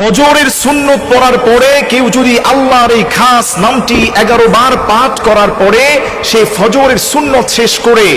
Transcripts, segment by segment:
ফজরের সুন্নত পড়ার পরে কেউ যদি আল্লাহর এই খাস নামটি 11 বার পাঠ করার পরে সে ফজরের সুন্নত শেষ করে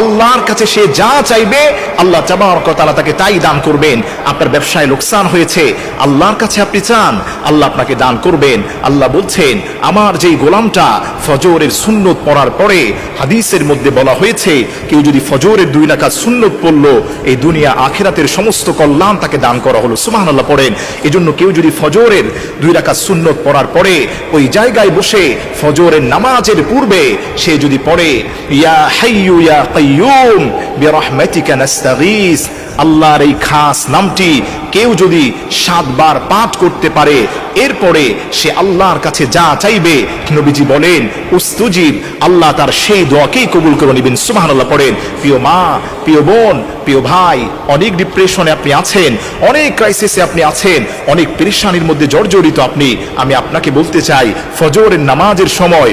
আল্লাহর কাছে সে যা চাইবে আল্লাহ তাবারক ওয়া তাআলা তাকে তাই দান করবেন। আপনার ব্যবসায় লোকসান হয়েছে, আল্লাহর কাছে আপনি চান, আল্লাহ আপনাকে দান করবেন। আল্লাহ বলছেন, আমার যেই গোলামটা ফজরের সুন্নত পড়ার পরে, হাদিসের মধ্যে বলা হয়েছে কেউ যদি ফজরের 2 রাকাত সুন্নত পড়লো, এই দুনিয়া আখিরাতের সমস্ত কল্যাণ তাকে দান করা হলো। সুবহানাল্লাহ পড়েন। এজন্য কেউ যদি ফজরের 2 রাকাত সুন্নত পড়ার পরে ওই জায়গায় বসে ফজরের নামাজের পূর্বে সে যদি পড়ে ইয়া হাইয়ু ইয়া কাইয়ুম বিরহমাতিকা নাস্তাগীস, আল্লাহর এই খাস নামটি কেউ যদি 7 বার পাঠ করতে পারে, এরপরে সে আল্লাহর কাছে যা চাইবে, নবীজি বলেন উস্তুজিব, আল্লাহ তার সেই দোয়াকেই কবুল করে নেবেন। সুবহানাল্লাহ পড়েন। প্রিয় মা, প্রিয় বোন, প্রিয় ভাই, অনেক ডিপ্রেশনে আপনি আছেন, অনেক ক্রাইসিসে আপনি আছেন, অনেক পেরেশানির মধ্যে জর্জরিত আপনি, আমি আপনাকে বলতে চাই ফজরের নামাজের সময়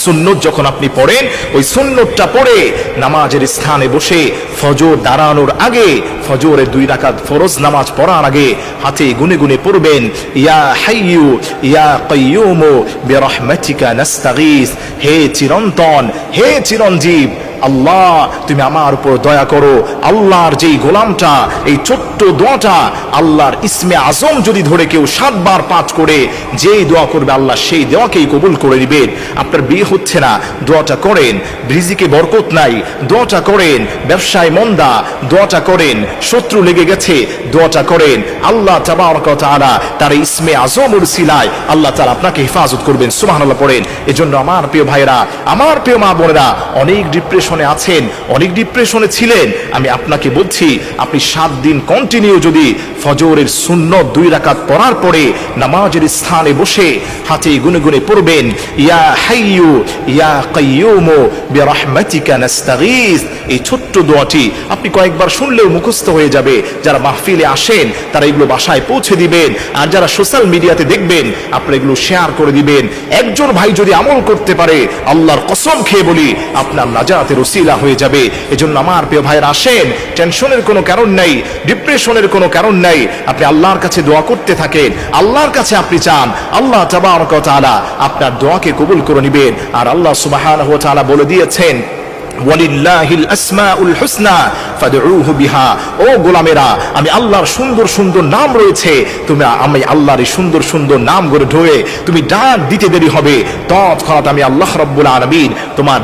সুন্নত যখন আপনি পড়েন, ওই সুন্নতটা পড়ে নামাজের স্থানে বসে ফজর দাঁড়ানোর আগে, ফজরের 2 রাকাত ফরজ নামাজ পড়ার আগে হাতে গুনে গুনে পড়বেন ইয়া হাইয়ু ইয়া কাইয়ুম বিরহমাতিকা নাস্তাগীস, হে চিরন্তন, হে চিরঞ্জীব আল্লাহ, তুমি আমার উপর দয়া করো। আল্লাহর যেই গোলামটা এই ছোট্ট দোয়াটা, আল্লাহর ইসমে আজম যদি ধরে কেউ 7 বার পাঠ করে যেই দোয়া করবে আল্লাহ সেই দোয়াকেই কবুল করে নেবেন। আপনার বিয়ে হচ্ছে না, দোয়াটা করেন। রিজিকে বরকত নাই, দোয়াটা করেন। ব্যবসায় মন্দা, দোয়াটা করেন। শত্রু লেগে গেছে, দোয়াটা করেন। আল্লাহ তাবারক ওয়া তাআলা তার ইসমে আজমের উসিলায় আল্লাহ তাআলা আপনাকে হেফাজত করবেন। সুবহানাল্লাহ পড়েন। এজন্য আমার প্রিয় ভাইরা, আমার প্রিয় মা বোনেরা, অনেক ডিপ্রেশনে আছেন, অনেক ডিপ্রেশনে ছিলেন, আমি আপনাকে বলছি আপনি 7 দিন কন্টিনিউ যদি ফজরের সুন্নত 2 রাকাত পড়ার পরে নামাজের স্থানে বসে হাতে গুনে গুনে পড়বেন ইয়া হাইয়ু ইয়া কাইয়ুম বিরহমাতিকা নাস্তাগীস, এই ছোট্ট দোয়াটি আপনি কয়েকবার শুনলেও মুখস্থ হয়ে যাবে। যারা মাহফিলে আসেন তারা এগুলো বাসায় পৌঁছে দিবেন, আর যারা সোশ্যাল মিডিয়াতে দেখবেন আপনারা এগুলো শেয়ার করে দিবেন। একজন ভাই যদি আমল করতে পারে, আল্লাহর কসম খেয়ে বলি আপনার নাজাতের ওসিলা হয়ে যাবে। এজন্য আমার প্রিয় ভাইরা আসেন, টেনশনের কোনো কারণ নাই, ডিপ্রেশনের কোনো কারণ নাই। আপনি আল্লাহর কাছে দোয়া করতে থাকেন, আল্লাহর কাছে আপনি চান, আল্লাহ তাবারক ওয়া তাআলা আপনার দোয়াকে কবুল করে নেবেন। আর আল্লাহ সুবহানাহু ওয়া তাআলা বলে দিয়েছেন ওয়ালিল্লাহিল আসমাউল হুসনা ফাদউহু বিহা, ও গোলামেরা, আমি আল্লাহর সুন্দর সুন্দর নাম রয়েছে, তুমি আমি আল্লাহর এই সুন্দর সুন্দর নাম করে ঢোয়ে তুমি ডাক দিতে দেরি হবে, তৎক্ষণাৎ আমি আল্লাহ রাব্বুল আলামিন তোমার